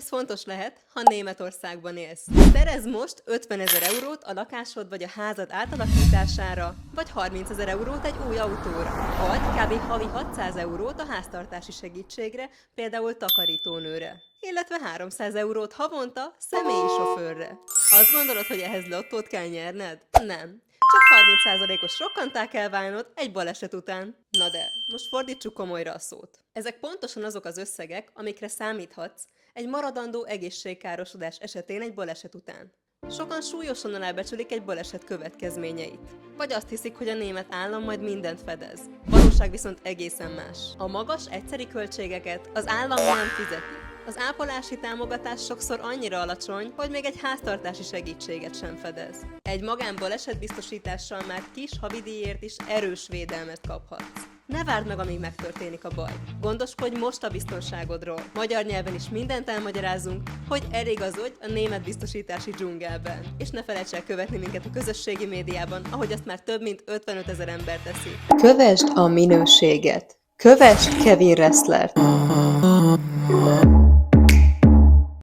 Ez fontos lehet, ha Németországban élsz. Szerezz most 50 000 eurót a lakásod vagy a házad átalakítására, vagy 30 000 eurót egy új autóra, vagy kb. Havi 600 eurót a háztartási segítségre, például takarítónőre, illetve 300 eurót havonta személyi sofőrre. Azt gondolod, hogy ehhez lottót kell nyerned? Nem. Csak 30%-os rokkantá kell válnod egy baleset után. Na de, most fordítsuk komolyra a szót. Ezek pontosan azok az összegek, amikre számíthatsz egy maradandó egészségkárosodás esetén egy baleset után. Sokan súlyosan alábecsülik egy baleset következményeit. Vagy azt hiszik, hogy a német állam majd mindent fedez. Valóság viszont egészen más. A magas, egyszeri költségeket az állam nem fizeti. Az ápolási támogatás sokszor annyira alacsony, hogy még egy háztartási segítséget sem fedez. Egy magánbalesetbiztosítással már kis havidíjért is erős védelmet kaphatsz. Ne várd meg, amíg megtörténik a baj. Gondoskodj most a biztonságodról. Magyar nyelven is mindent elmagyarázunk, hogy eligazodj a német biztosítási dzsungelben. És ne felejts el követni minket a közösségi médiában, ahogy azt már több mint 55 000 ember teszi. Kövesd a minőséget. Kövesd Kevin Resslert!